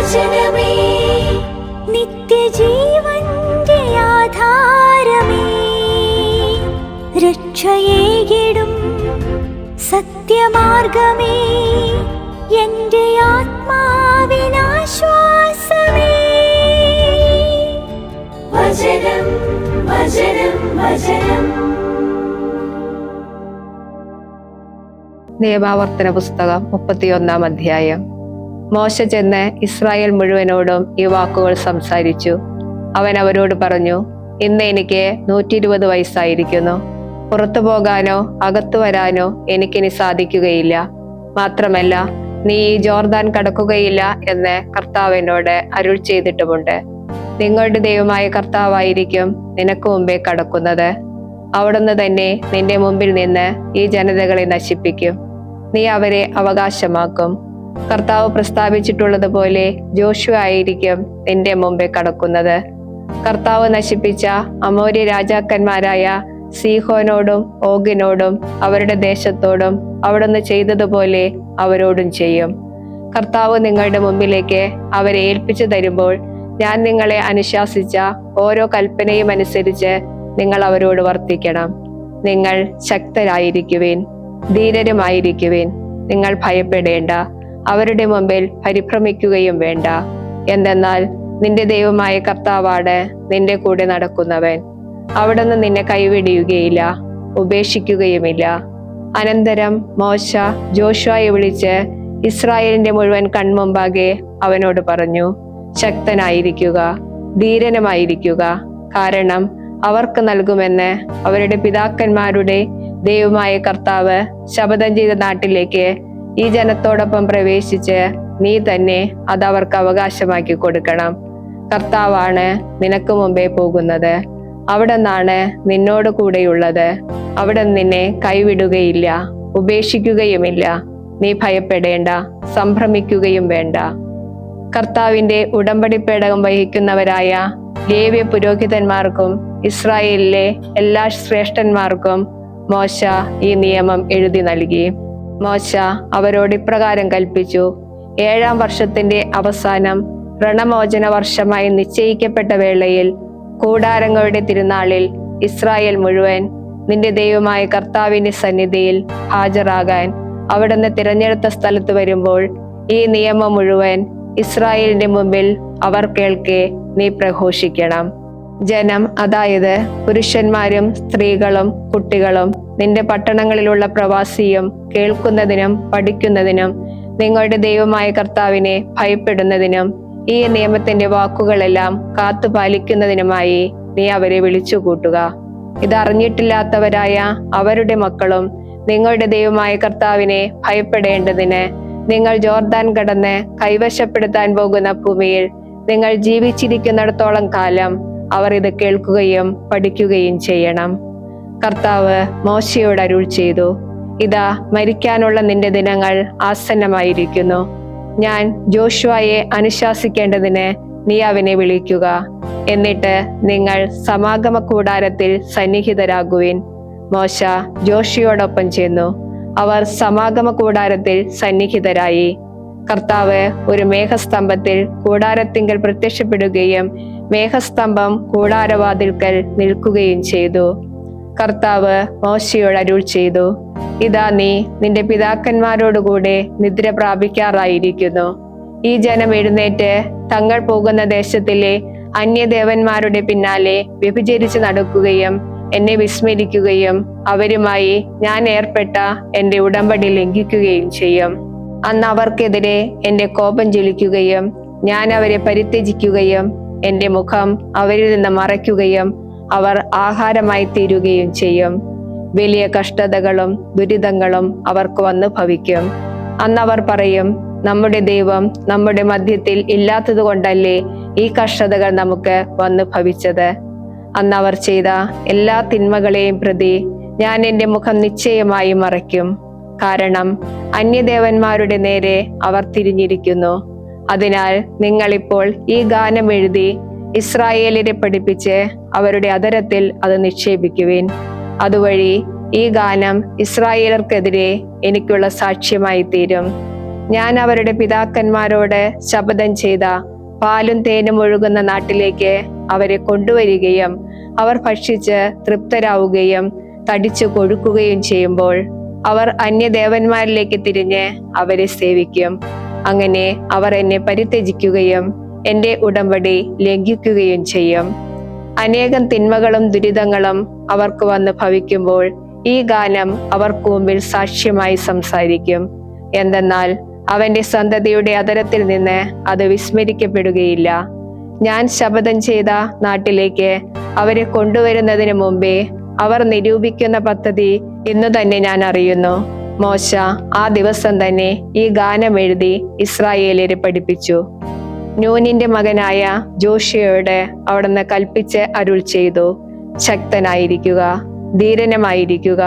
വചനമേ നിത്യജീവന്റെ ആധാരമേ, രക്ഷയേകിടും സത്യമാർഗമേ, എന്റെ ആത്മാവിനാശ്വാസമേ. വചനം വചനം വചനം. നിയമാവർത്തന പുസ്തകം 31-ാം അധ്യായം. മോശ ചെന്ന് ഇസ്രായേൽ മുഴുവനോടും ഈ വാക്കുകൾ സംസാരിച്ചു. അവൻ അവരോട് പറഞ്ഞു, ഇന്ന് എനിക്ക് 120 വയസ്സായിരിക്കുന്നു. പുറത്തു പോകാനോ അകത്തു വരാനോ എനിക്കിനി സാധിക്കുകയില്ല. മാത്രമല്ല, നീ ഈ ജോർദാൻ കടക്കുകയില്ല എന്ന് കർത്താവ് എന്നോട് അരുൾ ചെയ്തിട്ടുമുണ്ട്. നിങ്ങളുടെ ദൈവമായ കർത്താവായിരിക്കും നിനക്ക് മുമ്പേ കടക്കുന്നത്. അവിടുന്ന് തന്നെ നിന്റെ മുമ്പിൽ നിന്ന് ഈ ജനതകളെ നശിപ്പിക്കും. നീ അവരെ അവകാശമാക്കും. കർത്താവ് പ്രസ്താവിച്ചിട്ടുള്ളതുപോലെ ജോഷുവ ആയിരിക്കും നിന്റെ മുമ്പേ കടക്കുന്നത്. കർത്താവ് നശിപ്പിച്ച അമോര്യ രാജാക്കന്മാരായ സീഹോനോടും ഓഗിനോടും അവരുടെ ദേശത്തോടും അവിടുന്ന് ചെയ്തതുപോലെ അവരോടും ചെയ്യും. കർത്താവ് നിങ്ങളുടെ മുമ്പിലേക്ക് അവരെ ഏൽപ്പിച്ചു തരുമ്പോൾ ഞാൻ നിങ്ങളെ അനുശാസിച്ച ഓരോ കൽപ്പനയും അനുസരിച്ച് നിങ്ങൾ അവരോട് വർത്തിക്കണം. നിങ്ങൾ ശക്തരായിരിക്കുവിൻ, ധീരരുമായിരിക്കുവിൻ. നിങ്ങൾ ഭയപ്പെടേണ്ട, അവരുടെ മുമ്പിൽ പരിഭ്രമിക്കുകയും വേണ്ട. എന്തെന്നാൽ നിന്റെ ദൈവമായ കർത്താവാണ് നിന്റെ കൂടെ നടക്കുന്നവൻ. അവിടുന്ന് നിന്നെ കൈവിടിയുകയില്ല, ഉപേക്ഷിക്കുകയുമില്ല. അനന്തരം മോശ ജോഷുവയെ വിളിച്ച് ഇസ്രായേലിന്റെ മുഴുവൻ കൺമുമ്പാകെ അവനോട് പറഞ്ഞു, ശക്തനായിരിക്കുക, ധീരനുമായിരിക്കുക. കാരണം അവർക്ക് നൽകുമെന്ന് അവരുടെ പിതാക്കന്മാരുടെ ദൈവമായ കർത്താവ് ശപഥം ചെയ്ത നാട്ടിലേക്ക് ഈ ജനത്തോടൊപ്പം പ്രവേശിച്ച് നീ തന്നെ അത് അവർക്ക് അവകാശമാക്കി കൊടുക്കണം. കർത്താവാണ് നിനക്ക് മുമ്പേ പോകുന്നത്. അവിടെ നിന്നാണ് നിന്നോട് കൂടെയുള്ളത്. അവിടെ നിന്നെ കൈവിടുകയില്ല, ഉപേക്ഷിക്കുകയുമില്ല. നീ ഭയപ്പെടേണ്ട, സംഭ്രമിക്കുകയും വേണ്ട. കർത്താവിന്റെ ഉടമ്പടി പേടകം വഹിക്കുന്നവരായ ലേവ്യ പുരോഹിതന്മാർക്കും ഇസ്രായേലിലെ എല്ലാ ശ്രേഷ്ഠന്മാർക്കും മോശ ഈ നിയമം എഴുതി നൽകി. മോശ അവരോട് ഇപ്രകാരം കൽപ്പിച്ചു: 7-ാം വർഷത്തിന്റെ അവസാനം ഋണമോചന വർഷമായി നിശ്ചയിക്കപ്പെട്ട വേളയിൽ കൂടാരങ്ങളുടെ തിരുനാളിൽ ഇസ്രായേൽ മുഴുവൻ നിന്റെ ദൈവമായ കർത്താവിന്റെ സന്നിധിയിൽ ഹാജരാകാൻ അവിടുന്ന് തിരഞ്ഞെടുത്ത സ്ഥലത്ത് വരുമ്പോൾ ഈ നിയമം മുഴുവൻ ഇസ്രായേലിന്റെ മുമ്പിൽ അവർ കേൾക്കെ നീ പ്രഘോഷിക്കണം. ജനം, അതായത് പുരുഷന്മാരും സ്ത്രീകളും കുട്ടികളും നിന്റെ പട്ടണങ്ങളിലുള്ള പ്രവാസിയും കേൾക്കുന്നതിനും പഠിക്കുന്നതിനും നിങ്ങളുടെ ദൈവമായ കർത്താവിനെ ഭയപ്പെടുന്നതിനും ഈ നിയമത്തിന്റെ വാക്കുകളെല്ലാം കാത്തു പാലിക്കുന്നതിനുമായി നീ അവരെ വിളിച്ചുകൂട്ടുക. ഇതറിഞ്ഞിട്ടില്ലാത്തവരായ അവരുടെ മക്കളും നിങ്ങളുടെ ദൈവമായ കർത്താവിനെ ഭയപ്പെടേണ്ടതിന് നിങ്ങൾ ജോർദാൻ കടന്ന് കൈവശപ്പെടുത്താൻ പോകുന്ന ഭൂമിയിൽ നിങ്ങൾ ജീവിച്ചിരിക്കുന്നിടത്തോളം കാലം അവർ ഇത് കേൾക്കുകയും പഠിക്കുകയും ചെയ്യണം. കർത്താവ് മോശയോട് അരുൾ ചെയ്തു: ഇതാ, മരിക്കാനുള്ള നിന്റെ ദിനങ്ങൾ ആസന്നമായിരിക്കുന്നു. ഞാൻ ജോഷുവയെ അനുശാസിക്കേണ്ടതിന് നീ അവനെ വിളിക്കുക. എന്നിട്ട് നിങ്ങൾ സമാഗമ കൂടാരത്തിൽ സന്നിഹിതരാകുവിൻ. മോശ ജോഷുവയോടൊപ്പം ചെന്നു. അവർ സമാഗമ കൂടാരത്തിൽ സന്നിഹിതരായി. കർത്താവ് ഒരു മേഘസ്തംഭത്തിൽ കൂടാരത്തിങ്കൽ പ്രത്യക്ഷപ്പെടുകയും മേഘസ്തംഭം കൂടാരവാതിൽക്കൽ നിൽക്കുകയും ചെയ്തു. കർത്താവ് മോശയോട് അരുൾ ചെയ്തു: ഇതാ, നീ നിന്റെ പിതാക്കന്മാരോടുകൂടെ നിദ്ര പ്രാപിക്കാറായിരിക്കുന്നു. ഈ ജനം എഴുന്നേറ്റ് തങ്ങൾ പോകുന്ന ദേശത്തിലെ അന്യദേവന്മാരുടെ പിന്നാലെ വ്യഭിചരിച്ച് നടക്കുകയും എന്നെ വിസ്മരിക്കുകയും അവരുമായി ഞാൻ ഏർപ്പെട്ട എന്റെ ഉടമ്പടി ലംഘിക്കുകയും ചെയ്യും. അന്ന് അവർക്കെതിരെ എന്റെ കോപം ജ്വലിക്കുകയും ഞാൻ അവരെ പരിത്യജിക്കുകയും എന്റെ മുഖം അവരിൽ നിന്ന് മറയ്ക്കുകയും അവർ ആഹാരമായി തീരുകയും ചെയ്യും. വലിയ കഷ്ടതകളും ദുരിതങ്ങളും അവർക്ക് വന്നു ഭവിക്കും. അന്നവർ പറയും: നമ്മുടെ ദൈവം നമ്മുടെ മധ്യത്തിൽ ഇല്ലാത്തത് കൊണ്ടല്ലേ ഈ കഷ്ടതകൾ നമുക്ക് വന്നു ഭവിച്ചത്. അന്നവർ ചെയ്ത എല്ലാ തിന്മകളെയും പ്രതി ഞാൻ എന്റെ മുഖം നിശ്ചയമായി മറയ്ക്കും. കാരണം അന്യദേവന്മാരുടെ നേരെ അവർ തിരിഞ്ഞിരിക്കുന്നു. അതിനാൽ നിങ്ങളിപ്പോൾ ഈ ഗാനം എഴുതി ഇസ്രായേലിനെ പഠിപ്പിച്ച് അവരുടെ അധരത്തിൽ അത് നിക്ഷേപിക്കുവിൻ. അതുവഴി ഈ ഗാനം ഇസ്രായേലർക്കെതിരെ എനിക്കുള്ള സാക്ഷ്യമായി തീരും. ഞാൻ അവരുടെ പിതാക്കന്മാരോട് ശപഥം ചെയ്ത പാലും തേനും ഒഴുകുന്ന നാട്ടിലേക്ക് അവരെ കൊണ്ടുവരികയും അവർ ഭക്ഷിച്ച് തൃപ്തരാവുകയും തടിച്ചു കൊഴുക്കുകയും ചെയ്യുമ്പോൾ അവർ അന്യദേവന്മാരിലേക്ക് തിരിഞ്ഞ് അവരെ സേവിക്കും. അങ്ങനെ അവർ എന്നെ പരിത്യജിക്കുകയും എന്റെ ഉടമ്പടി ലംഘിക്കുകയും ചെയ്യും. അനേകം തിന്മകളും ദുരിതങ്ങളും അവർക്ക് വന്ന് ഭവിക്കുമ്പോൾ ഈ ഗാനം അവർക്ക് മുമ്പിൽ സാക്ഷ്യമായി സംസാരിക്കും. എന്തെന്നാൽ അവന്റെ സന്തതിയുടെ അധരത്തിൽ നിന്ന് അത് വിസ്മരിക്കപ്പെടുകയില്ല. ഞാൻ ശപഥം ചെയ്ത നാട്ടിലേക്ക് അവരെ കൊണ്ടുവരുന്നതിന് മുമ്പേ അവർ നിരൂപിക്കുന്ന പദ്ധതി ഇന്നു തന്നെ ഞാൻ അറിയുന്നു. മോശ ആ ദിവസം തന്നെ ഈ ഗാനം എഴുതി ഇസ്രായേലിനെ പഠിപ്പിച്ചു. നൂനിന്റെ മകനായ ജോഷിയോട് അവിടുന്ന് കൽപ്പിച്ച് അരുൾ ചെയ്തു, ശക്തനായിരിക്കുക, ധീരനുമായിരിക്കുക.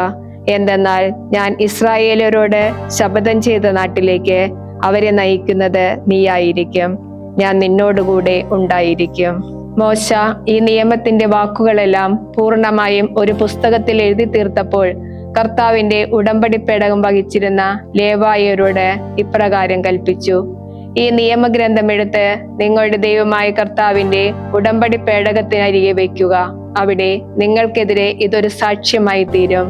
എന്തെന്നാൽ ഞാൻ ഇസ്രായേലരോട് ശപഥം ചെയ്ത നാട്ടിലേക്ക് അവരെ നയിക്കുന്നത് നീയായിരിക്കും. ഞാൻ നിന്നോടുകൂടെ ഉണ്ടായിരിക്കും. മോശ ഈ നിയമത്തിന്റെ വാക്കുകളെല്ലാം പൂർണ്ണമായും ഒരു പുസ്തകത്തിൽ എഴുതി തീർത്തപ്പോൾ കർത്താവിന്റെ ഉടമ്പടി പേടകം വഹിച്ചിരുന്ന ലേവായരോട് ഇപ്രകാരം കൽപ്പിച്ചു: ഈ നിയമഗ്രന്ഥം എടുത്ത് നിങ്ങളുടെ ദൈവമായ കർത്താവിന്റെ ഉടമ്പടി പേടകത്തിനരികെ വയ്ക്കുക. അവിടെ നിങ്ങൾക്കെതിരെ ഇതൊരു സാക്ഷ്യമായി തീരും.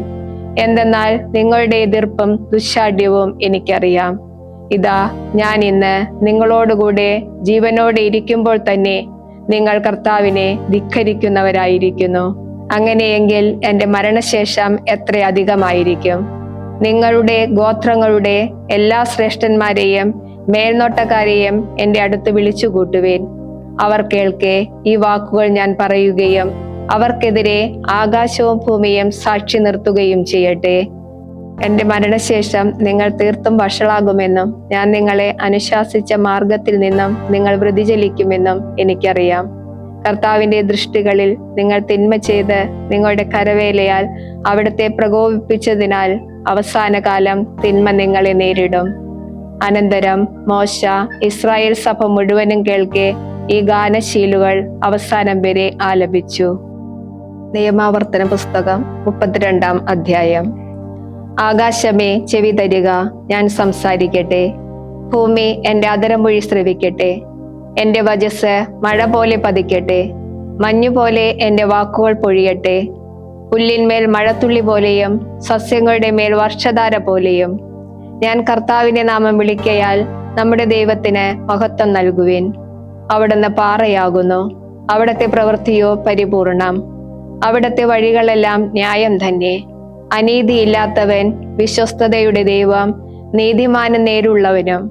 എന്തെന്നാൽ നിങ്ങളുടെ എതിർപ്പും ദുശ്ശാഠ്യവും എനിക്കറിയാം. ഇതാ, ഞാൻ ഇന്ന് നിങ്ങളോടുകൂടെ ജീവനോടെ ഇരിക്കുമ്പോൾ തന്നെ നിങ്ങൾ കർത്താവിനെ ധിക്കരിക്കുന്നവരായിരിക്കുന്നു. അങ്ങനെയെങ്കിൽ എൻ്റെ മരണശേഷം എത്ര അധികമായിരിക്കും. നിങ്ങളുടെ ഗോത്രങ്ങളുടെ എല്ലാ ശ്രേഷ്ഠന്മാരെയും മേൽനോട്ടക്കാരെയും എൻ്റെ അടുത്ത് വിളിച്ചു കൂട്ടുവേൻ. അവർ കേൾക്കെ ഈ വാക്കുകൾ ഞാൻ പറയുകയും അവർക്കെതിരെ ആകാശവും ഭൂമിയും സാക്ഷി നിർത്തുകയും ചെയ്യട്ടെ. എൻ്റെ മരണശേഷം നിങ്ങൾ തീർത്തും വഷളാകുമെന്നും ഞാൻ നിങ്ങളെ അനുശാസിച്ച മാർഗത്തിൽ നിന്നും നിങ്ങൾ വ്യതിചലിക്കുമെന്നും എനിക്കറിയാം. കർത്താവിന്റെ ദൃഷ്ടികളിൽ നിങ്ങൾ തിന്മ ചെയ്ത് നിങ്ങളുടെ കരവേലയാൽ അവിടുത്തെ പ്രകോപിപ്പിച്ചതിനാൽ അവസാന കാലം തിന്മ നിങ്ങളെ നേരിടും. അനന്തരം മോശ ഇസ്രായേൽ സഭ മുഴുവനും കേൾക്കെ ഈ ഗാനശീലുകൾ അവസാനം വരെ ആലപിച്ചു. നിയമാവർത്തന പുസ്തകം 32-ാം അധ്യായം. ആകാശമേ ചെവി തരിക, ഞാൻ സംസാരിക്കട്ടെ. ഭൂമി എൻ്റെ അധരമൊഴി ശ്രവിക്കട്ടെ. എൻ്റെ വചസ് മഴ പോലെ പതിക്കട്ടെ. മഞ്ഞുപോലെ എൻ്റെ വാക്കുകൾ പൊഴിയട്ടെ. പുല്ലിന്മേൽ മഴത്തുള്ളി പോലെയും സസ്യങ്ങളുടെ മേൽ വർഷധാര പോലെയും. ഞാൻ കർത്താവിന്റെ നാമം വിളിക്കയാൽ നമ്മുടെ ദൈവത്തിന് മഹത്വം നൽകുവിൻ. അവിടുന്ന് പാറയാകുന്നു, അവിടുത്തെ പ്രവൃത്തിയോ പരിപൂർണം. അവിടുത്തെ വഴികളെല്ലാം ന്യായം തന്നെ. അനീതിയില്ലാത്തവൻ, വിശ്വസ്തതയുടെ ദൈവം, നീതിമാന് നേരുള്ളവനും.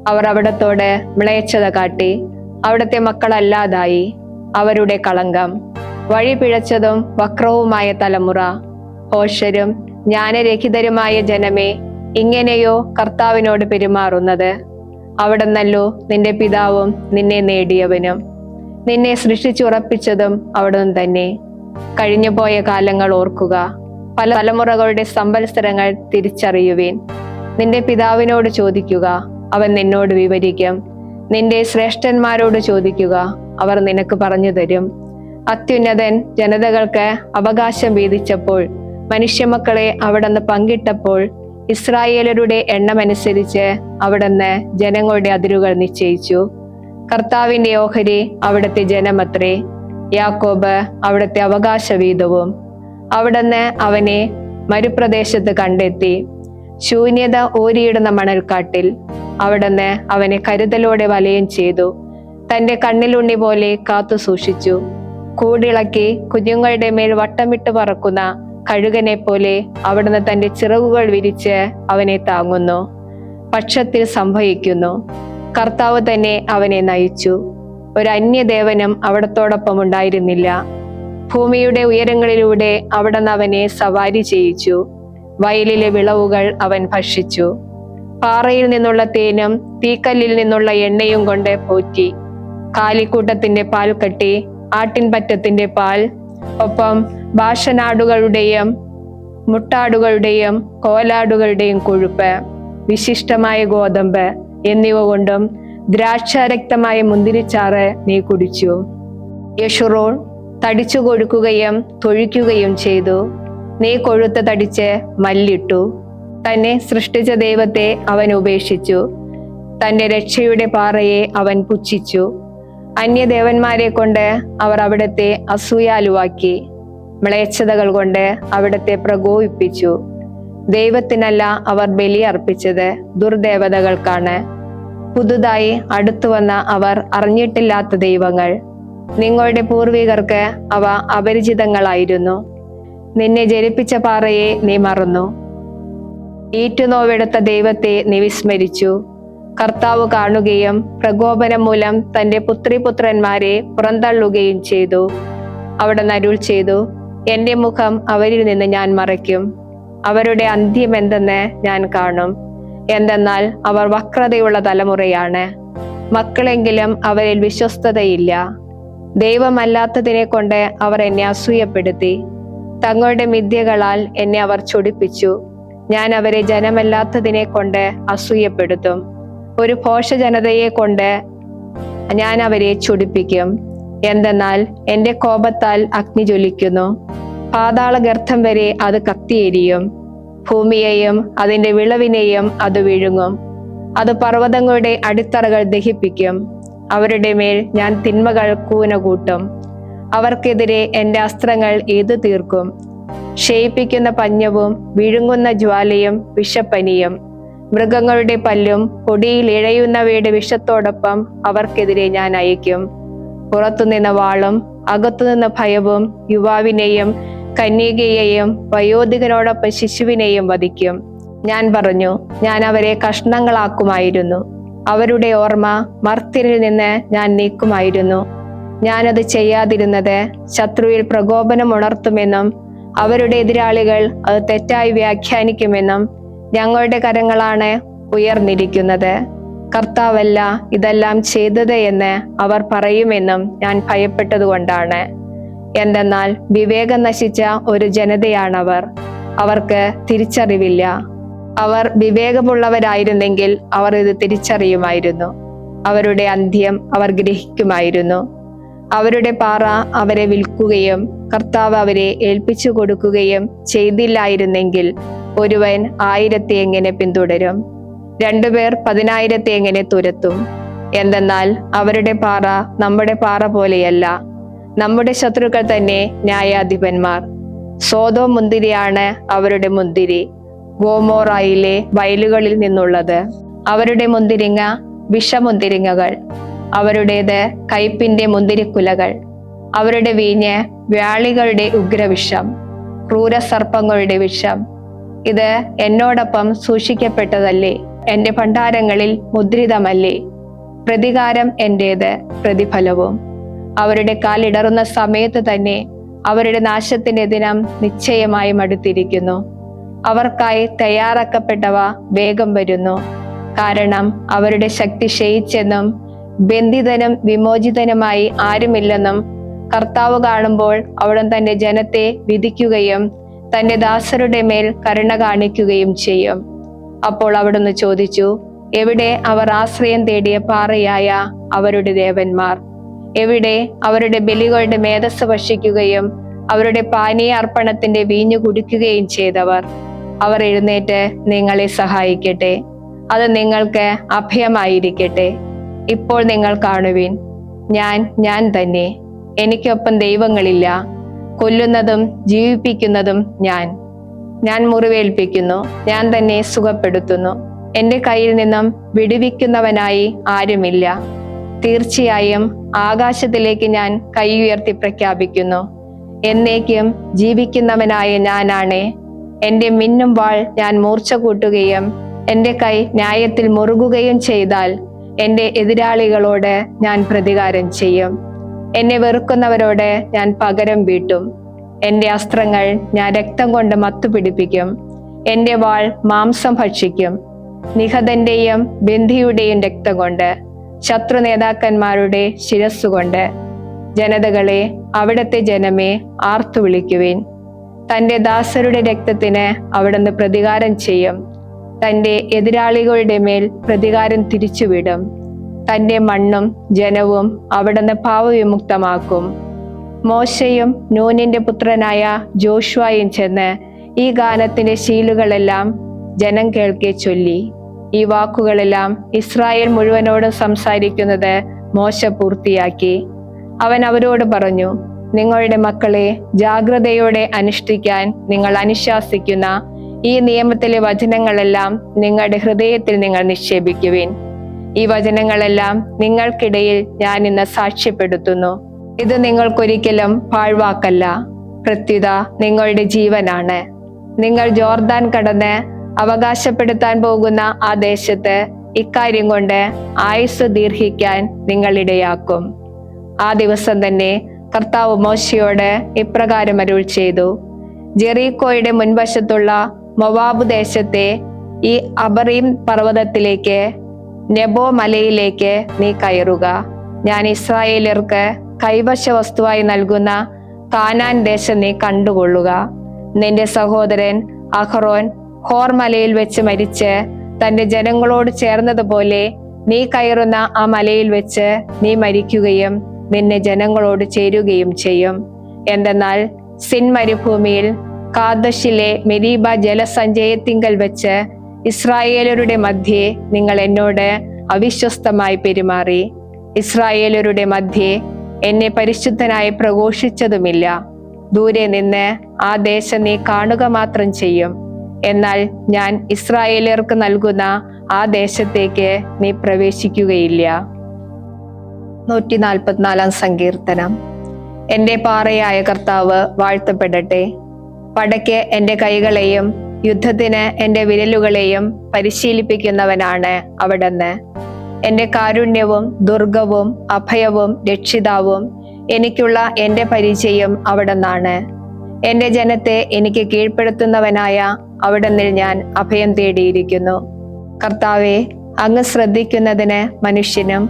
അവർ അവിടത്തോട് മ്ലേച്ഛത കാട്ടി അവിടുത്തെ മക്കളല്ലാതായി. അവരുടെ കളങ്കം വഴി പിഴച്ചതും വക്രവുമായ തലമുറ. ഭോഷരും ജ്ഞാനരഹിതരുമായ ജനമേ, ഇങ്ങനെയോ കർത്താവിനോട് പെരുമാറുന്നത്? അവിടുന്നല്ലോ നിന്റെ പിതാവും നിന്നെ നേടിയവനും. നിന്നെ സൃഷ്ടിച്ചുറപ്പിച്ചതും അവിടുന്ന് തന്നെ. കഴിഞ്ഞുപോയ കാലങ്ങൾ ഓർക്കുക, പല തലമുറകളുടെ സംവത്സരങ്ങൾ തിരിച്ചറിയുവിൻ. നിന്റെ പിതാവിനോട് ചോദിക്കുക, അവൻ നിന്നോട് വിവരിക്കും. നിന്റെ ശ്രേഷ്ഠന്മാരോട് ചോദിക്കുക, അവർ നിനക്ക് പറഞ്ഞു തരും. അത്യുന്നതൻ ജനതകൾക്ക് അവകാശം വീതിച്ചപ്പോൾ, മനുഷ്യമക്കളെ അവിടുന്ന് പങ്കിട്ടപ്പോൾ, ഇസ്രായേലരുടെ എണ്ണമനുസരിച്ച് അവിടുന്ന് ജനങ്ങളുടെ അതിരുകൾ നിശ്ചയിച്ചു. കർത്താവിന്റെ ഓഹരി അവിടുത്തെ ജനമത്രേ, യാക്കോബ് അവിടുത്തെ അവകാശവീതവും. അവിടുന്ന് അവനെ മരുപ്രദേശത്ത് കണ്ടെത്തി, ശൂന്യത ഓരിയിടുന്ന മണൽക്കാട്ടിൽ. അവിടുന്ന് അവനെ കരുതലോടെ വലയം ചെയ്തു, തന്റെ കണ്ണിലുണ്ണി പോലെ കാത്തു സൂക്ഷിച്ചു. കൂടിളക്കി കുഞ്ഞുങ്ങളുടെ മേൽ വട്ടമിട്ട് പറക്കുന്ന കഴുകനെ പോലെ അവിടുന്ന് തന്റെ ചിറകുകൾ വിരിച്ച് അവനെ താങ്ങുന്നു. പക്ഷത്തിൽ സംഭവിക്കുന്നു, കർത്താവ് തന്നെ അവനെ നയിച്ചു. ഒരു അന്യദേവനും അവിടത്തോടൊപ്പം ഉണ്ടായിരുന്നില്ല. ഭൂമിയുടെ ഉയരങ്ങളിലൂടെ അവിടുന്ന് അവനെ സവാരി ചെയ്യിച്ചു. വയലിലെ വിളവുകൾ അവൻ ഭക്ഷിച്ചു. പാറയിൽ നിന്നുള്ള തേനും തീക്കല്ലിൽ നിന്നുള്ള എണ്ണയും കൊണ്ട് പോറ്റി. കാലിക്കൂട്ടത്തിന്റെ പാൽ കട്ടി, ആട്ടിൻപറ്റത്തിന്റെ പാൽ, ഒപ്പം ഭാഷനാടുകളുടെയും മുട്ടാടുകളുടെയും കോലാടുകളുടെയും കൊഴുപ്പ്, വിശിഷ്ടമായ ഗോതമ്പ് എന്നിവ കൊണ്ടും ദ്രാക്ഷാരക്തമായ മുന്തിരിച്ചാറ് നീ കുടിച്ചു. യശുറോൺ തടിച്ചു കൊഴുക്കുകയും തൊഴിക്കുകയും ചെയ്തു. നീ കൊഴുത്ത് തടിച്ച് മല്ലിട്ടു. തന്നെ സൃഷ്ടിച്ച ദൈവത്തെ അവൻ ഉപേക്ഷിച്ചു. തന്റെ രക്ഷയുടെ പാറയെ അവൻ പുച്ഛിച്ചു. അന്യദേവന്മാരെ കൊണ്ട് അവർ അവിടത്തെ അസൂയാലുവാക്കി. മ്ലേച്ഛതകൾ കൊണ്ട് അവിടത്തെ പ്രകോപിപ്പിച്ചു. ദൈവത്തിനല്ല അവർ ബലി അർപ്പിച്ചത്, ദുർദേവതകൾക്കാണ്. പുതുതായി അടുത്തു വന്ന അവർ അറിഞ്ഞിട്ടില്ലാത്ത ദൈവങ്ങൾ. നിങ്ങളുടെ പൂർവികർക്ക് അവ അപരിചിതങ്ങളായിരുന്നു. നിന്നെ ജനിപ്പിച്ച പാറയെ നീ മറന്നു. ഈറ്റുനോവെടുത്ത ദൈവത്തെ നീ വിസ്മരിച്ചു. കർത്താവ് കാണുകയും പ്രകോപനം മൂലം തന്റെ പുത്രിപുത്രന്മാരെ പുറന്തള്ളുകയും ചെയ്തു. അവിടെ അരുൾ ചെയ്തു, എന്റെ മുഖം അവരിൽ നിന്ന് ഞാൻ മറയ്ക്കും. അവരുടെ അന്ത്യം എന്തെന്ന് ഞാൻ കാണും. എന്തെന്നാൽ അവർ വക്രതയുള്ള തലമുറയാണ്. മക്കളെങ്കിലും അവരിൽ വിശ്വസ്തതയില്ല. ദൈവമല്ലാത്തതിനെ കൊണ്ട് അവർ എന്നെ അസൂയപ്പെടുത്തി. തങ്ങളുടെ മിഥ്യകളാൽ എന്നെ അവർ ചൊടിപ്പിച്ചു. ഞാൻ അവരെ ജനമല്ലാത്തതിനെ കൊണ്ട് അസൂയപ്പെടുത്തും. ഒരു ഭോഷജനതയെ കൊണ്ട് ഞാൻ അവരെ ചൊടിപ്പിക്കും. എന്തെന്നാൽ എന്റെ കോപത്താൽ അഗ്നി ജ്വലിക്കുന്നു. പാതാളഗർത്തം വരെ അത് കത്തിയെരിയും. ഭൂമിയെയും അതിന്റെ വിളവിനെയും അത് വിഴുങ്ങും. അത് പർവ്വതങ്ങളുടെ അടിത്തറകൾ ദഹിപ്പിക്കും. അവരുടെ മേൽ ഞാൻ തിന്മകൾ കൂന കൂട്ടും. അവർക്കെതിരെ എന്റെ അസ്ത്രങ്ങൾ എയ്തു തീർക്കും. ക്ഷയിപ്പിക്കുന്ന പഞ്ഞവും വിഴുങ്ങുന്ന ജ്വാലയും വിഷപ്പനിയും മൃഗങ്ങളുടെ പല്ലും പൊടിയിൽ ഇഴയുന്നവയുടെ വിഷത്തോടൊപ്പം അവർക്കെതിരെ ഞാൻ അയക്കും. പുറത്തുനിന്ന് വാളും അകത്തുനിന്ന് ഭയവും യുവാവിനെയും കന്യകയെയും വയോധികനോടൊപ്പം ശിശുവിനെയും വധിക്കും. ഞാൻ പറഞ്ഞു, ഞാൻ അവരെ കഷ്ണങ്ങളാക്കുമായിരുന്നു. അവരുടെ ഓർമ്മ മർത്യരിൽ നിന്ന് ഞാൻ നീക്കുമായിരുന്നു. ഞാനത് ചെയ്യാതിരുന്നത് ശത്രുവിൽ പ്രകോപനം ഉണർത്തുമെന്നും അവരുടെ എതിരാളികൾ അത് തെറ്റായി വ്യാഖ്യാനിക്കുമെന്നും ഞങ്ങളുടെ കരങ്ങളാണ് ഉയർന്നിരിക്കുന്നത്, കർത്താവല്ല ഇതെല്ലാം ചെയ്തത് എന്ന് അവർ പറയുമെന്നും ഞാൻ ഭയപ്പെട്ടതുകൊണ്ടാണ്. എന്തെന്നാൽ വിവേകം നശിച്ച ഒരു ജനതയാണവർ. അവർക്ക് തിരിച്ചറിവില്ല. അവർ വിവേകമുള്ളവരായിരുന്നെങ്കിൽ അവർ ഇത് തിരിച്ചറിയുമായിരുന്നു. അവരുടെ അന്ത്യം അവർ ഗ്രഹിക്കുമായിരുന്നു. അവരുടെ പാറ അവരെ വിൽക്കുകയും കർത്താവ് അവരെ ഏൽപ്പിച്ചു കൊടുക്കുകയും ചെയ്തില്ലായിരുന്നെങ്കിൽ ഒരുവൻ 1000 എങ്ങനെ പിന്തുടരും? 2 പേർ 10,000 എങ്ങനെ തുരത്തും? എന്തെന്നാൽ അവരുടെ പാറ നമ്മുടെ പാറ പോലെയല്ല. നമ്മുടെ ശത്രുക്കൾ തന്നെ ന്യായാധിപന്മാർ. സോദോം മുന്തിരിയാണ് അവരുടെ മുന്തിരി, ഗോമോറായിലെ വയലുകളിൽ നിന്നുള്ളത്. അവരുടെ മുന്തിരിങ്ങ വിഷമുന്തിരിങ്ങകൾ, അവരുടേത് കയ്പിന്റെ മുന്തിരിക്കുലകൾ. അവരുടെ വീഞ്ഞ് വ്യാളികളുടെ ഉഗ്രവിഷം, ക്രൂരസർപ്പങ്ങളുടെ വിഷം. ഇത് എന്നോടൊപ്പം സൂക്ഷിക്കപ്പെട്ടതല്ലേ? എന്റെ ഭണ്ഡാരങ്ങളിൽ മുദ്രിതമല്ലേ? പ്രതികാരം എന്റേത്, പ്രതിഫലവും. അവരുടെ കാലിടറുന്ന സമയത്ത് തന്നെ അവരുടെ നാശത്തിന്റെ ദിനം നിശ്ചയമായും അടുത്തിരിക്കുന്നു. അവർക്കായി തയ്യാറാക്കപ്പെട്ടവ വേഗം വരുന്നു. കാരണം അവരുടെ ശക്തി ക്ഷയിച്ചെന്നും ബന്ധിതനും വിമോചിതനുമായി ആരുമില്ലെന്നും കർത്താവ് കാണുമ്പോൾ അവിടുന്ന് തന്റെ ജനത്തെ വിധിക്കുകയും തന്റെ ദാസരുടെ മേൽ കരുണ കാണിക്കുകയും ചെയ്യും. അപ്പോൾ അവിടുന്ന് ചോദിച്ചു, എവിടെ അവർ ആശ്രയം തേടിയ പാറയായ അവരുടെ ദേവന്മാർ? എവിടെ അവരുടെ ബലികളുടെ മേധസ് ഭക്ഷിക്കുകയും അവരുടെ പാനീയ അർപ്പണത്തിന്റെ വീഞ്ഞു കുടിക്കുകയും ചെയ്തവർ? അവർ എഴുന്നേറ്റ് നിങ്ങളെ സഹായിക്കട്ടെ. അത് നിങ്ങൾക്ക് അഭയമായിരിക്കട്ടെ. ഇപ്പോൾ നിങ്ങൾ കാണുവിൻ, ഞാൻ തന്നെ. എനിക്കൊപ്പം ദൈവങ്ങളില്ല. കൊല്ലുന്നതും ജീവിപ്പിക്കുന്നതും ഞാൻ മുറിവേൽപ്പിക്കുന്നു, ഞാൻ തന്നെ സുഖപ്പെടുത്തുന്നു. എന്റെ കയ്യിൽ നിന്നും വിടുവിക്കുന്നവനായി ആരുമില്ല. തീർച്ചയായും ആകാശത്തിലേക്ക് ഞാൻ കൈ ഉയർത്തി പ്രഖ്യാപിക്കുന്നു, എന്നേക്കും ജീവിക്കുന്നവനായ ഞാനാണ്. എന്റെ മിന്നും വാൾ ഞാൻ മൂർച്ച കൂട്ടുകയും എന്റെ കൈ ന്യായത്തിൽ മുറുകുകയും ചെയ്താൽ എന്റെ എതിരാളികളോട് ഞാൻ പ്രതികാരം ചെയ്യും. എന്നെ വെറുക്കുന്നവരോട് ഞാൻ പകരം വീട്ടും. എന്റെ അസ്ത്രങ്ങൾ ഞാൻ രക്തം കൊണ്ട് മത്തുപിടിപ്പിക്കും. എന്റെ വാൾ മാംസം ഭക്ഷിക്കും. നിഹതന്റെയും ബന്ധിയുടെയും രക്തം കൊണ്ട്, ശത്രു നേതാക്കന്മാരുടെ ശിരസ്സുകൊണ്ട്. ജനതകളെ, അവിടുത്തെ ജനമേ, ആർത്തു വിളിക്കുവിൻ. തന്റെ ദാസരുടെ രക്തത്തിന് അവിടുന്ന് പ്രതികാരം ചെയ്യും. തന്റെ എതിരാളികളുടെ മേൽ പ്രതികാരം തിരിച്ചുവിടും. തന്റെ മണ്ണും ജനവും അവിടുന്ന് പാപവിമുക്തമാക്കും. മോശയും നൂനിന്റെ പുത്രനായ ജോഷുവയും ചെന്ന് ഈ ഗാനത്തിന്റെ ശീലുകളെല്ലാം ജനം കേൾക്കെ ചൊല്ലി. ഈ വാക്കുകളെല്ലാം ഇസ്രായേൽ മുഴുവനോടും സംസാരിക്കുന്നത് മോശ പൂർത്തിയാക്കി. അവൻ അവരോട് പറഞ്ഞു, നിങ്ങളുടെ മക്കളെ ജാഗ്രതയോടെ അനുഷ്ഠിക്കാൻ നിങ്ങൾ അനുശാസിക്കുന്ന ഈ നിയമത്തിലെ വചനങ്ങളെല്ലാം നിങ്ങളുടെ ഹൃദയത്തിൽ നിങ്ങൾ നിക്ഷേപിക്കുവിൻ. ഈ വചനങ്ങളെല്ലാം നിങ്ങൾക്കിടയിൽ ഞാൻ ഇന്ന് സാക്ഷ്യപ്പെടുത്തുന്നു. ഇത് നിങ്ങൾക്കൊരിക്കലും പാഴ്വാക്കല്ല, പ്രത്യുത നിങ്ങളുടെ ജീവനാണ്. നിങ്ങൾ ജോർദാൻ കടന്ന് അവകാശപ്പെടുത്താൻ പോകുന്ന ആ ദേശത്ത് ഇക്കാര്യം കൊണ്ട് ആയുസ് ദീർഘിക്കാൻ നിങ്ങൾ ഇടയാക്കും. ആ ദിവസം തന്നെ കർത്താവ് മോശയോട് ഇപ്രകാരം അരുൾ ചെയ്തു, ജെറീക്കോയുടെ മുൻവശത്തുള്ള മൊവാബ് ദേശത്തെ ഈ അബറീം പർവ്വതത്തിലേക്ക്, നെബോ മലയിലേക്ക് നീ കയറുക. ഞാൻ ഇസ്രായേലർക്ക് കൈവശ വസ്തുവായി നൽകുന്ന കാനാൻ ദേശം നീ കണ്ടുകൊള്ളുക. നിന്റെ സഹോദരൻ അഹ്റോൻ ഹോർ മലയിൽ വെച്ച് മരിച്ച് തന്റെ ജനങ്ങളോട് ചേർന്നതുപോലെ നീ കയറുന്ന ആ മലയിൽ വെച്ച് നീ മരിക്കുകയും നിന്നെ ജനങ്ങളോട് ചേരുകയും ചെയ്യും. എന്തെന്നാൽ സിൻ മരുഭൂമിയിൽ കാദശിലെ മെരീബ ജലസഞ്ചയത്തിങ്കൽ വെച്ച് ഇസ്രായേലരുടെ മധ്യേ നിങ്ങൾ എന്നോട് അവിശ്വസ്തമായി പെരുമാറി. ഇസ്രായേലരുടെ മധ്യേ എന്നെ പരിശുദ്ധനായി പ്രഘോഷിച്ചതുമില്ല. ദൂരെ നിന്ന് ആ ദേശം നീ കാണുക മാത്രം ചെയ്യും. എന്നാൽ ഞാൻ ഇസ്രായേലർക്ക് നൽകുന്ന ആ ദേശത്തേക്ക് നീ പ്രവേശിക്കുകയില്ല. 144 സങ്കീർത്തനം. എന്റെ പാറയായ കർത്താവ് വാഴ്ത്തപ്പെടട്ടെ. പടയ്ക്ക് എന്റെ കൈകളെയും യുദ്ധത്തിന് എന്റെ വിരലുകളെയും പരിശീലിപ്പിക്കുന്നവനാണ് അവിടുന്ന്. എന്റെ കാരുണ്യവും ദുർഗവും അഭയവും രക്ഷിതാവും എനിക്കുള്ള എന്റെ പരിചയം അവിടുന്നാണ്. എന്റെ ജനത്തെ എനിക്ക് കീഴ്പ്പെടുത്തുന്നവനായ അവിടുന്നിൽ ഞാൻ അഭയം തേടിയിരിക്കുന്നു. കർത്താവെ, അങ്ങ് ശ്രദ്ധിക്കുന്നതിന് മനുഷ്യനും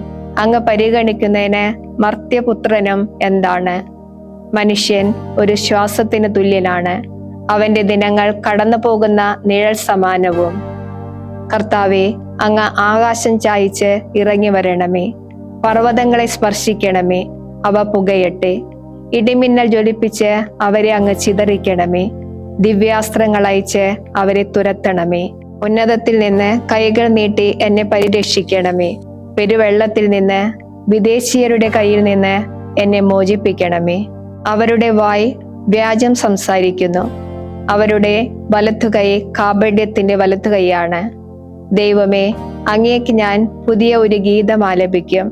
അങ്ങ് പരിഗണിക്കുന്നതിന് മർത്യപുത്രനും എന്താണ്? മനുഷ്യൻ ഒരു ശ്വാസത്തിന് തുല്യനാണ്, അവന്റെ ദിനങ്ങൾ കടന്നു പോകുന്ന നിഴൽ സമാനവും. കർത്താവെ, അങ്ങ് ആകാശം ചായിച്ച് ഇറങ്ങി വരണമേ. പർവ്വതങ്ങളെ സ്പർശിക്കണമേ, അവ പുകയട്ടെ. ഇടിമിന്നൽ ജ്വലിപ്പിച്ച് അവരെ അങ്ങ് ചിതറിക്കണമേ. ദിവ്യാസ്ത്രങ്ങൾ അയച്ച് അവരെ തുരത്തണമേ. ഉന്നതത്തിൽ നിന്ന് കൈകൾ നീട്ടി എന്നെ പരിരക്ഷിക്കണമേ. പെരുവെള്ളത്തിൽ നിന്ന്, വിദേശീയരുടെ കയ്യിൽ നിന്ന് എന്നെ മോചിപ്പിക്കണമേ. അവരുടെ വായ് വ്യാജം സംസാരിക്കുന്നു, അവരുടെ വലത്തുകൈ കാപഢ്യത്തിന്റെ വലത്തുകൈയാണ്. ദൈവമേ, അങ്ങേക്ക് ഞാൻ പുതിയ ഒരു ഗീതം ആലപിക്കും.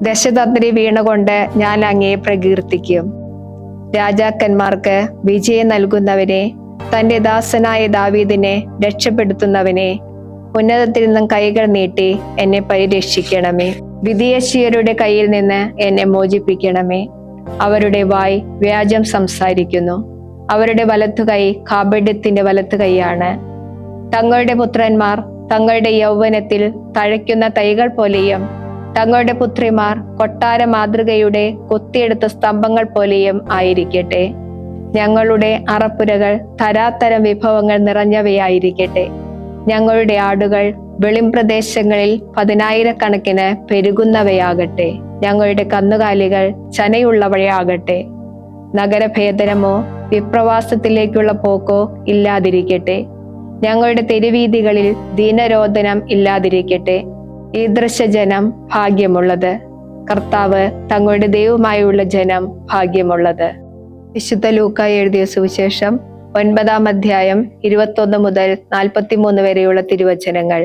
ദശതന്ത്രി വീണുകൊണ്ട് ഞാൻ അങ്ങയെ പ്രകീർത്തിക്കും. രാജാക്കന്മാർക്ക് വിജയം നൽകുന്നവനെ, തന്റെ ദാസനായ ദാവീദിനെ രക്ഷപ്പെടുത്തുന്നവനെ, ഉന്നതത്തിൽ നിന്നും കൈകൾ നീട്ടി എന്നെ പരിരക്ഷിക്കണമേ. വിദേശീയരുടെ കയ്യിൽ നിന്ന് എന്നെ മോചിപ്പിക്കണമേ. അവരുടെ വായ് വ്യാജം സംസാരിക്കുന്നു, അവരുടെ വലത്തുകൈ കാപഢ്യത്തിന്റെ വലത്തുകൈയാണ്. തങ്ങളുടെ പുത്രന്മാർ തങ്ങളുടെ യൗവനത്തിൽ തഴയ്ക്കുന്ന തൈകൾ പോലെയും തങ്ങളുടെ പുത്രിമാർ കൊട്ടാര മാതൃകയുടെ കൊത്തിയെടുത്ത സ്തംഭങ്ങൾ പോലെയും ആയിരിക്കട്ടെ. ഞങ്ങളുടെ അറപ്പുരകൾ തരാതരം വിഭവങ്ങൾ നിറഞ്ഞവയായിരിക്കട്ടെ. ഞങ്ങളുടെ ആടുകൾ വെളിംപ്രദേശങ്ങളിൽ 10,000 പെരുകുന്നവയാകട്ടെ. ഞങ്ങളുടെ കന്നുകാലികൾ ചനയുള്ളവയാകട്ടെ. നഗരഭേദനമോ വിപ്രവാസത്തിലേക്കുള്ള പോക്കോ ഇല്ലാതിരിക്കട്ടെ. ഞങ്ങളുടെ തെരുവീതികളിൽ ദീനരോധനം ഇല്ലാതിരിക്കട്ടെ. ഈദൃശ ജനം ഭാഗ്യമുള്ളത്, കർത്താവ് തങ്ങളുടെ ദൈവമായുള്ള ജനം ഭാഗ്യമുള്ളത്. വിശുദ്ധ ലൂക്കാ എഴുതിയ സുവിശേഷം 9-ാം അധ്യായം 21 മുതൽ 43 വരെയുള്ള തിരുവചനങ്ങൾ.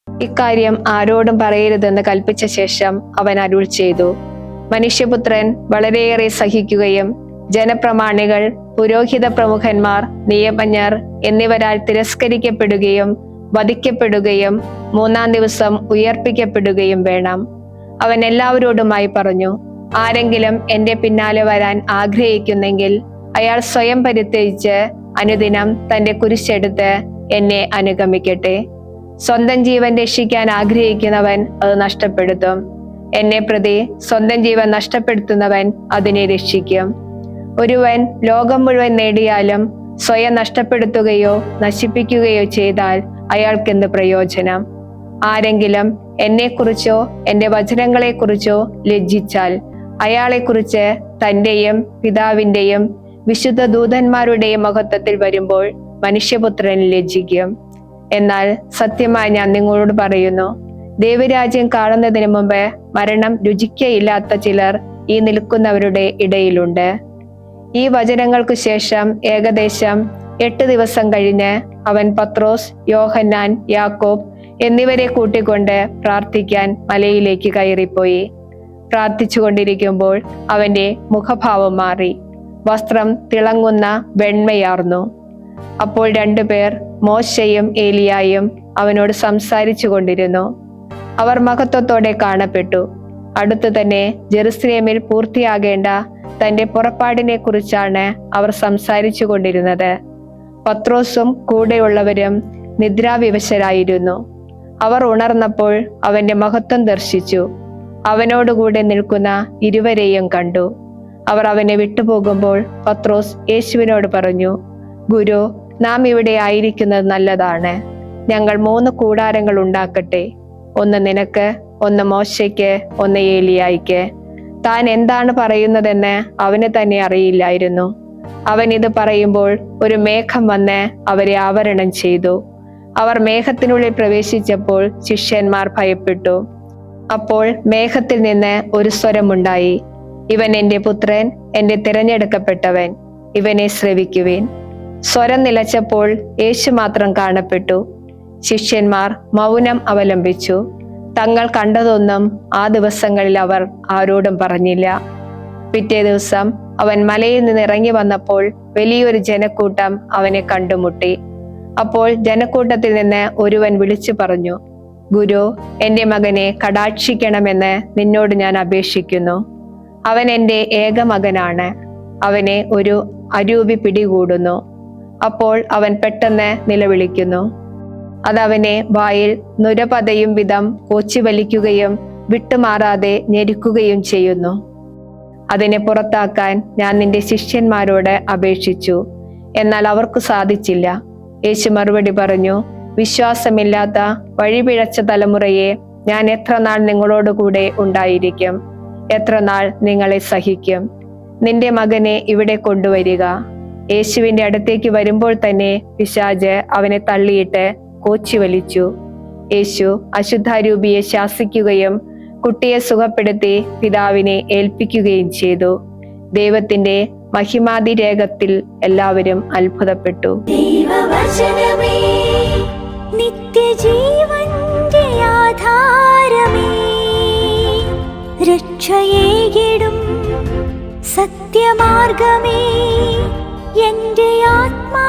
ഇക്കാര്യം ആരോടും പറയരുതെന്ന് കൽപ്പിച്ച ശേഷം അവൻ അരുൾ ചെയ്തു, മനുഷ്യപുത്രൻ വളരെയേറെ സഹിക്കുകയും ജനപ്രമാണികൾ, പുരോഹിത പ്രമുഖന്മാർ, നിയമജ്ഞർ എന്നിവരാൽ തിരസ്കരിക്കപ്പെടുകയും വധിക്കപ്പെടുകയും 3-ാം ദിവസം ഉയർപ്പിക്കപ്പെടുകയും വേണം. അവൻ എല്ലാവരോടുമായി പറഞ്ഞു, ആരെങ്കിലും എന്റെ പിന്നാലെ വരാൻ ആഗ്രഹിക്കുന്നെങ്കിൽ അയാൾ സ്വയം പരിത്യജിച്ച് അനുദിനം തന്റെ കുരിശെടുത്ത് എന്നെ അനുഗമിക്കട്ടെ. സ്വന്തം ജീവൻ രക്ഷിക്കാൻ ആഗ്രഹിക്കുന്നവൻ അത് നഷ്ടപ്പെടുത്തും. എന്നെ പ്രതി സ്വന്തം ജീവൻ നഷ്ടപ്പെടുത്തുന്നവൻ അതിനെ രക്ഷിക്കും. ഒരുവൻ ലോകം മുഴുവൻ നേടിയാലും സ്വയം നഷ്ടപ്പെടുത്തുകയോ നശിപ്പിക്കുകയോ ചെയ്താൽ അയാൾക്കെന്ത് പ്രയോജനം? ആരെങ്കിലും എന്നെക്കുറിച്ചോ എന്റെ വചനങ്ങളെക്കുറിച്ചോ ലജ്ജിച്ചാൽ അയാളെക്കുറിച്ച് തന്റെയും പിതാവിന്റെയും വിശുദ്ധ ദൂതന്മാരുടെയും മഹത്വത്തിൽ വരുമ്പോൾ മനുഷ്യപുത്രൻ ലജ്ജിക്കും. എന്നാൽ സത്യമായി ഞാൻ നിങ്ങളോട് പറയുന്നു, ദൈവരാജ്യം കാണുന്നതിന് മുമ്പ് മരണം രുചിക്കയില്ലാത്ത ചിലർ ഈ നിൽക്കുന്നവരുടെ ഇടയിലുണ്ട്. ഈ വചനങ്ങൾക്കു ശേഷം ഏകദേശം 8 ദിവസം കഴിഞ്ഞ് അവൻ പത്രോസ്, യോഹന്നാൻ, യാക്കോബ് എന്നിവരെ കൂട്ടിക്കൊണ്ട് പ്രാർത്ഥിക്കാൻ മലയിലേക്ക് കയറിപ്പോയി. പ്രാർത്ഥിച്ചു കൊണ്ടിരിക്കുമ്പോൾ അവന്റെ മുഖഭാവം മാറി, വസ്ത്രം തിളങ്ങുന്ന വെണ്മയാർന്നു. അപ്പോൾ 2 പേർ, മോശയും ഏലിയായും അവനോട് സംസാരിച്ചു കൊണ്ടിരുന്നു. അവർ മഹത്വത്തോടെ കാണപ്പെട്ടു. അടുത്തു തന്നെ ജെറുസലേമിൽ പൂർത്തിയാകേണ്ട തന്റെ പുറപ്പാടിനെ കുറിച്ചാണ് അവർ സംസാരിച്ചു കൊണ്ടിരുന്നത്. പത്രോസും കൂടെയുള്ളവരും നിദ്രാവിവശരായിരുന്നു. അവർ ഉണർന്നപ്പോൾ അവന്റെ മഹത്വം ദർശിച്ചു. അവനോടുകൂടെ നിൽക്കുന്ന ഇരുവരെയും കണ്ടു. അവർ അവനെ വിട്ടുപോകുമ്പോൾ പത്രോസ് യേശുവിനോട് പറഞ്ഞു, ഗുരു, നാം ഇവിടെ ആയിരിക്കുന്നത് നല്ലതാണ്. ഞങ്ങൾ 3 കൂടാരങ്ങൾ ഉണ്ടാക്കട്ടെ, ഒന്ന് നിനക്ക്, ഒന്ന് മോശയ്ക്ക്, ഒന്ന് ഏലിയായിക്ക്. താൻ എന്താണ് പറയുന്നതെന്ന് അവന് തന്നെ അറിയില്ലായിരുന്നു. അവൻ ഇത് പറയുമ്പോൾ ഒരു മേഘം വന്ന് അവരെ ആവരണം ചെയ്തു. അവർ മേഘത്തിനുള്ളിൽ പ്രവേശിച്ചപ്പോൾ ശിഷ്യന്മാർ ഭയപ്പെട്ടു. അപ്പോൾ മേഘത്തിൽ നിന്ന് ഒരു സ്വരമുണ്ടായി, ഇവൻ എൻ്റെ പുത്രൻ, എൻ്റെ തിരഞ്ഞെടുക്കപ്പെട്ടവൻ, ഇവനെ ശ്രവിക്കുവിൻ. സ്വരം നിലച്ചപ്പോൾ യേശു മാത്രം കാണപ്പെട്ടു. ശിഷ്യന്മാർ മൗനം അവലംബിച്ചു. തങ്ങൾ കണ്ടതൊന്നും ആ ദിവസങ്ങളിൽ അവർ ആരോടും പറഞ്ഞില്ല. പിറ്റേ ദിവസം അവൻ മലയിൽ നിന്ന് ഇറങ്ങി വന്നപ്പോൾ വലിയൊരു ജനക്കൂട്ടം അവനെ കണ്ടുമുട്ടി. അപ്പോൾ ജനക്കൂട്ടത്തിൽ നിന്ന് ഒരുവൻ വിളിച്ചു പറഞ്ഞു, ഗുരു, എൻ്റെ മകനെ കടാക്ഷിക്കണമെന്ന് നിന്നോട് ഞാൻ അപേക്ഷിക്കുന്നു. അവൻ എൻ്റെ ഏക മകനാണ്. അവനെ ഒരു അരൂപി പിടികൂടുന്നു. അപ്പോൾ അവൻ പെട്ടെന്ന് നിലവിളിക്കുന്നു. അതവനെ വായിൽ നുരപതയും വിധം കോച്ചി വലിക്കുകയും വിട്ടുമാറാതെ ഞെരുക്കുകയും ചെയ്യുന്നു. അതിനെ പുറത്താക്കാൻ ഞാൻ നിന്റെ ശിഷ്യന്മാരോട് അപേക്ഷിച്ചു, എന്നാൽ അവർക്ക് സാധിച്ചില്ല. യേശു മറുപടി പറഞ്ഞു, വിശ്വാസമില്ലാത്ത വഴിപിഴച്ച തലമുറയെ ഞാൻ എത്ര നാൾ നിങ്ങളോട് കൂടെ ഉണ്ടായിരിക്കും? എത്ര നാൾ നിങ്ങളെ സഹിക്കും? നിന്റെ മകനെ ഇവിടെ കൊണ്ടുവരിക. യേശുവിന്റെ അടുത്തേക്ക് വരുമ്പോൾ തന്നെ പിശാച് അവനെ തള്ളിയിട്ട് കോച്ചി വലിച്ചു. യേശു അശുദ്ധാരൂപിയെ ശാസിക്കുകയും കുട്ടിയെ സുഖപ്പെടുത്തി പിതാവിനെ ഏൽപ്പിക്കുകയും ചെയ്തു. ദൈവത്തിന്റെ മഹിമാതിരേകത്തിൽ എല്ലാവരും അത്ഭുതപ്പെട്ടു. ദൈവവചനമേ, നിത്യജീവന്റെ ആധാരമേ, രക്ഷയേകിടും സത്യമാർഗമേ, എന്റെ ആത്മാ